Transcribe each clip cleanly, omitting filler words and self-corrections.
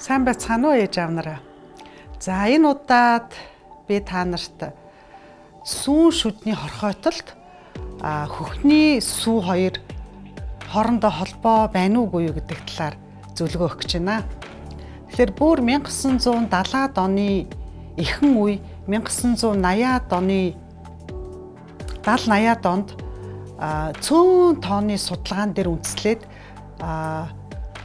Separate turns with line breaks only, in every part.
Сайн байцгаана уу ээж аав нараа. За энэ удаад би та нарт сүүн шүдний хорхойтолд хөхний сүү хоёр хоорондоо холбоо байна уугүй юу гэдэг талаар зөвлөгөө өгөх гэж байна. Тэгэхээр бүр 1970-ад оны эхэн үе 1980-ад оны 70-80-ад онд цөөн тооны судалгаан дээр үндэслээд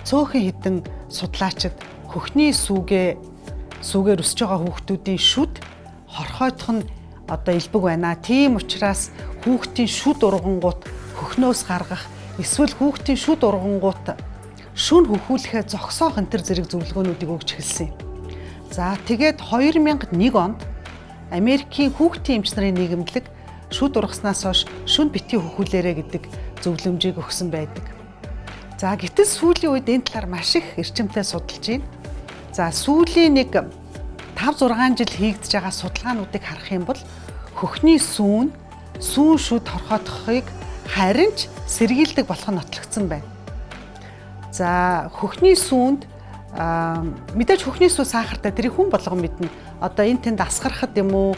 цөөхөн хідэн судлаачид хөхний сүүгээр өсөж байгаа хүүхдүүдийн шүд хорхойтох нь одоо элбэг байна. Тийм учраас хүүхдийн шүд ургангууд хөхнөөс гаргах эсвэл хүүхдийн шүд ургангууд шүн хөхүүлэхээ зогсоох энэ төр зэрэг зөвлөгөөнүүдийг өгч эхэлсэн юм. За тэгээд 2001 онд Америкийн хүүхдийн эмч нарын нийгэмдлэг шүд ургаснаас хойш шүн битгий хөхүүлээрэ гэдэг зөвлөмжийг өгсөн байдаг. За гэтэл сүүлийн үед энэ талаар маш их эрчимтэй судалж байна. За сүүлийн нэг 5-6 жил хийгдэж байгаа судалгаануудыг харах юм бол хөхний сүүн шүд хорхоодохыг харин ч сэргийлдэг болох нь нотлогдсон байна. За хөхний сүүнд мэдээж хөхний сүү сахартай тэрийг хүн болгон мэднэ. Одоо энэ тэнд асгарахад юм уу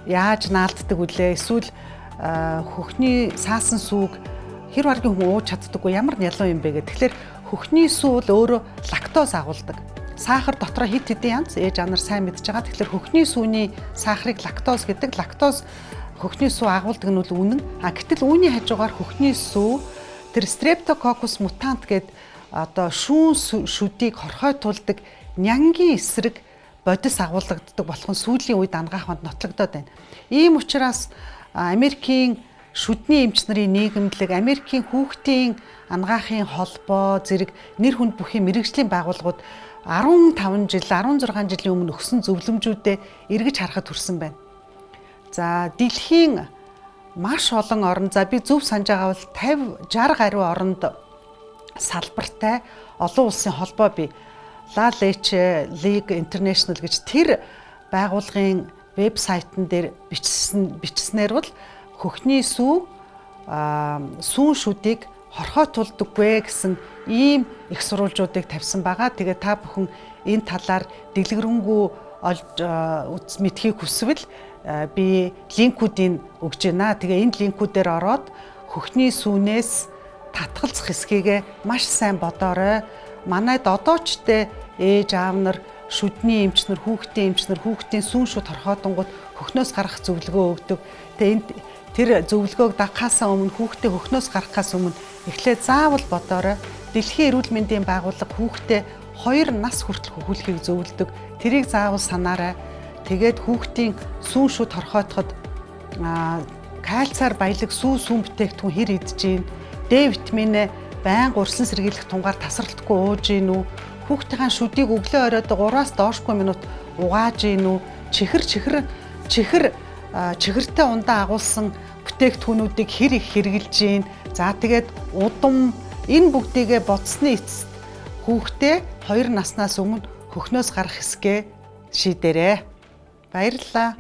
яаж наалддаг үлээ эсвэл хөхний саасан сүг хэр баргийн хүн ууж чаддаггүй ямар ялуу юм бэ гэх. Тэгэхээр хөхний сүү бол өөрөө лактоз агуулдаг. Сахар дотроо хэд хэдэн янз ээж аав нар сайн мэдж байгаа. Тэгэхээр хөхний сүүний сахарыг лактоз гэдэг. Лактоз хөхний сүү агуулдаг нь бол үнэн. Гэтэл үүний хажуугаар хөхний сүү тэр Streptococcus mutant гэдэг одоо шүүн шүдийг хорхойтуулдаг нянгийн эсрэг бодис агуулгаддаг болох нь сүүлийн үед ангааханд нотлогдоод байна. Ийм учраас Америкийн шүдний эмч нарын нийгэмдлэг, Америкийн хүүхдийн ангаахын холбоо зэрэг нэр хүнд бүхий мэрэгжлийн байгууллагууд 15 жил, 16 жилийн өмнө өгсөн зөвлөмжүүдэд эргэж харахад хүрсэн байна. За дэлхийн маш олон орн, за би зөв санаж байгаа бол 50-60 гаруй оронд салбартай олон улсын холбоо бий. La Leche League International гэж тэр байгууллагын вебсайтн дээр бичснээр бол хөхний сүүн шүдийг хорхойтуулдаггүй гэсэн ийм их сурвалжуудыг тавьсан байгаа. Тэгээ та бүхэн энэ талаар дэлгэрэнгүй олж мэдхийг хүсвэл би линкүүдийг өгж байна. Тэгээ энэ линкүүдээр ороод хөхний сүүнээс татгалзах хэсгийг маш сайн бодоорой. Манайд одоо ч ээж аав нар, шүдний эмч нар, хүүхдийн эмч нар хүүхдийн сүүн шүд хорхоодонгууд хөхнөөс гарах зөвлөгөө өгдөг. Тэгээ тэр зөвлөгөөг дагахаас өмнө хүүхдээ хөхнөөс гаргахаас өмнө эхлээд заавал бодоорой. Дэлхийн эрүүл мэндийн байгууллага хүүхдээ 2 нас хүртэл хөхүүлэхийг зөвлөдөг. Тэрийг заавал санаарай. Тэгээд хүүхдийн сүүн шүд хорхоодоход кальцаар баялаг сүүн бүтээгдэхүүн хэр идэж гин, Д витаминээ байнга урьсан сэргийлэх тунгаар тасралтгүй ууж гин үү, хүүхдийн шүдийг өглөө оройд 3-аас доошгүй минут угааж гин үү, чихэртэй ундаа агуулсан бүтээгдэхүүнүүдийг хэр их хэрэгжилж гин. За тэгээд удам энэ бүгдийгээ бодсны эцэст хүүхдээ 2 наснаас өмнө хөхнөөс гарах хэсгээ шийдээрэй. Баярлалаа.